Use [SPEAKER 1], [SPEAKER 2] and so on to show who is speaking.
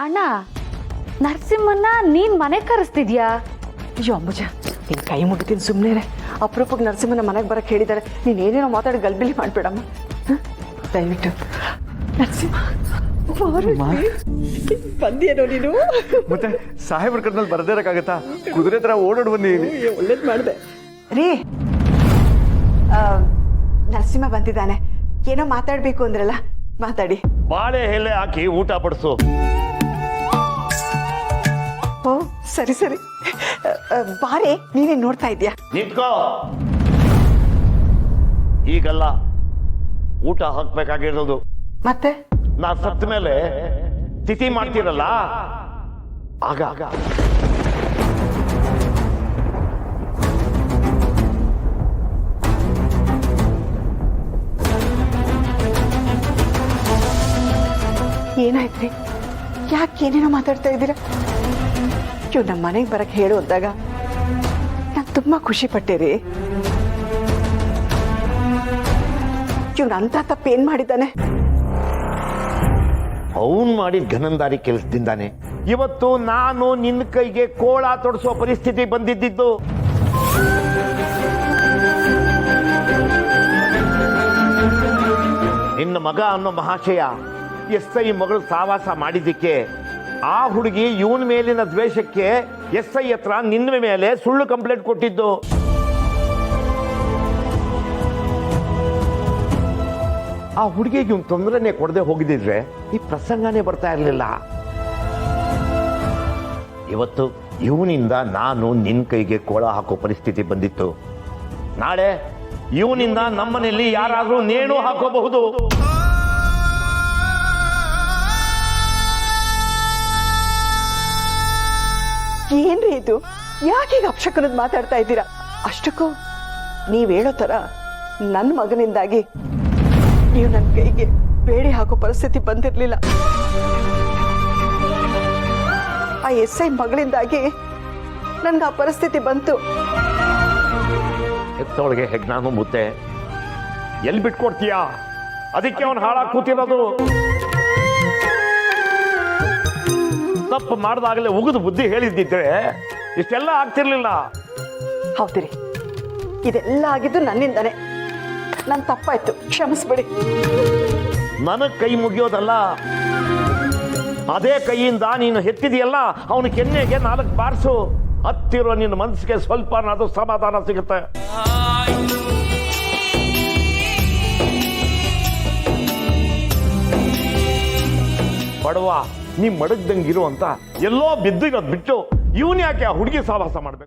[SPEAKER 1] ಅಣ್ಣ, ನರಸಿಂಹನ್ನ ನೀನ್ ಮನೆ ಕರೆಸ್ತಿದ್ಯಾ?
[SPEAKER 2] ಅಯ್ಯೋ ಅಂಬುಜ, ನಿನ್ ಕೈ ಮುಗಿತೀನಿ ಸುಮ್ಮನೆ. ಅಪರೂಪಕ್ಕೆ ನರಸಿಂಹನ ಮನೆಗೆ ಬರಕ್ಕೆ ಹೇಳಿದ್ದಾರೆ. ನೀನು ಏನೇನೋ ಮಾತಾಡಿ ಗಲ್ಬಿಲಿ ಮಾಡ್ಬೇಡಮ್ಮ. ದಯವಿಟ್ಟು ನರಸಿಂಹ ಬಂದಿಯೇನೋ ನೀನು.
[SPEAKER 3] ಮತ್ತೆ ಸಾಹೇಬ್ರ ಕರ್ನಲ್ಲಿ ಬರದೇ ಇರಕ್ಕಾಗತ್ತಾ? ಕುದುರೆ ತರ ಓಡೋಡ್ ಬನ್ನಿ.
[SPEAKER 2] ಒಳ್ಳೇದು ಮಾಡಿದೆ ರೀ. ನರಸಿಂಹ ಬಂದಿದ್ದಾನೆ, ಏನೋ ಮಾತಾಡ್ಬೇಕು ಅಂದ್ರಲ್ಲ, ಮಾತಾಡಿ.
[SPEAKER 4] ಬಾಳೆ ಎಲೆ ಹಾಕಿ ಊಟ ಬಡಿಸು.
[SPEAKER 2] ಓ ಸರಿ ಸರಿ, ಬಾರೆ ನೀನೇನ್ ನೋಡ್ತಾ ಇದ್ಯಾ?
[SPEAKER 4] ನಿಂತ್ಕೋ. ಈಗಲ್ಲ, ಊಟ ಹಾಕ್ಬೇಕಾಗಿರೋದು.
[SPEAKER 2] ಮತ್ತೆ
[SPEAKER 4] ನಾ ಸತ್ತ ಮೇಲೆ ತಿಥಿ ಮಾಡ್ತೀರಲ್ಲ, ಆಗ
[SPEAKER 2] ಏನಾಯ್ತ್ರಿ? ಯಾಕೆ ಏನೇನೋ ಮಾತಾಡ್ತಾ ಇದ್ದೀರಾ? ಇವ್ ನಮ್ಮ ಮನೆಗೆ ಬರಕ್ಕೆ ಹೇಳು ಅಂದಾಗ ನಾನು ತುಂಬಾ ಖುಷಿ ಪಟ್ಟೆ ರೀ. ಇವ್ನ ಅಂತ ತಪ್ಪೇನ್ ಮಾಡಿದ್ದಾನೆ?
[SPEAKER 4] ಅವನ್ ಮಾಡಿದ ಘನಂದಾರಿ ಕೆಲಸದಿಂದಾನೆ ಇವತ್ತು ನಾನು ನಿನ್ನ ಕೈಗೆ ಕೋಳ ತೊಡಿಸುವ ಪರಿಸ್ಥಿತಿ ಬಂದಿದ್ದು. ನಿನ್ನ ಮಗ ಅನ್ನೋ ಮಹಾಶಯ SI ಮಗಳು ಸಾವಾಸ ಮಾಡಿದ್ದಕ್ಕೆ ಆ ಹುಡುಗಿ ಇವನ ಮೇಲಿನ ದ್ವೇಷಕ್ಕೆ SI ಹತ್ರ ನಿನ್ನ ಮೇಲೆ ಸುಳ್ಳು ಕಂಪ್ಲೇಂಟ್ ಕೊಟ್ಟಿದ್ದು. ಆ ಹುಡುಗಿಗೆ ಇವನ್ ತೊಂದರೆನೆ ಕೊಡದೆ ಹೋಗಿದ್ರೆ ಈ ಪ್ರಸಂಗನೇ ಬರ್ತಾ ಇರಲಿಲ್ಲ. ಇವತ್ತು ಇವನಿಂದ ನಾನು ನಿನ್ನ ಕೈಗೆ ಕೋಳ ಹಾಕೋ ಪರಿಸ್ಥಿತಿ ಬಂದಿತ್ತು. ನಾಳೆ ಇವನಿಂದ ನಮ್ಮನೆಯಲ್ಲಿ ಯಾರಾದ್ರೂ ನೇಣು ಹಾಕೋಬಹುದು.
[SPEAKER 2] ಏನ್ರಿ ಇದು? ಯಾಕೆ ಅಪಶಕನದ ಮಾತಾಡ್ತಾ ಇದ್ದೀರಾ? ಅಷ್ಟಕ್ಕೂ ನೀವ್ ಹೇಳೋ ತರ ನನ್ನ ಮಗನಿಂದಾಗಿ ನೀವು ನನ್ನ ಕೈಗೆ ಬೇಡಿ ಹಾಕೋ ಪರಿಸ್ಥಿತಿ ಬಂದಿರ್ಲಿಲ್ಲ. ಆ SI ಮಗಳಿಂದಾಗಿ ನನ್ಗೆ ಆ ಪರಿಸ್ಥಿತಿ ಬಂತು.
[SPEAKER 4] ಹೆತ್ತವಳಿಗೆ ಹೆಗ್ನಾನು ಮುದ್ದೆ ಎಲ್ಲಿ ಬಿಟ್ಕೊಡ್ತೀಯಾ? ಅದಕ್ಕೆ ಅವನು ಹಾಳಾಗಿ ಕೂತಿರೋದು. ತಪ್ಪು ಮಾಡಿದಾಗಲೇ ಉಗಿದು ಬುದ್ಧಿ ಹೇಳಿದ್ದಿದ್ರೆ ಇಷ್ಟೆಲ್ಲ ಆಗ್ತಿರ್ಲಿಲ್ಲ.
[SPEAKER 2] ಹೌದಿರಿ, ಇದೆಲ್ಲ ಆಗಿದ್ದು ನನ್ನಿಂದಾನೆ. ನನ್ ತಪ್ಪಾಯ್ತು, ಕ್ಷಮಿಸ್ಬಿಡಿ.
[SPEAKER 4] ನನಗ್ ಕೈ ಮುಗಿಯೋದಲ್ಲ, ಅದೇ ಕೈಯಿಂದ ನೀನು ಹೆತ್ತಿದೆಯಲ್ಲ ಅವನ ಕೆನ್ನೆಗೆ 4 ಬಾರಿಸು. ಹತ್ತಿರೋ ನಿನ್ನ ಮನಸ್ಸಿಗೆ ಸ್ವಲ್ಪನಾದ್ರೂ ಸಮಾಧಾನ ಸಿಗುತ್ತೆ. ಬಡವ, ನೀ ಮಡಗ್ದಂಗಿರು ಅಂತ ಎಲ್ಲೋ ಬಿದ್ದಿರೋದು ಬಿಟ್ಟು ಇವನ್ ಯಾಕೆ ಆ ಹುಡುಗಿ ಸಾವಾಸ ಮಾಡ್ಬೇಕು?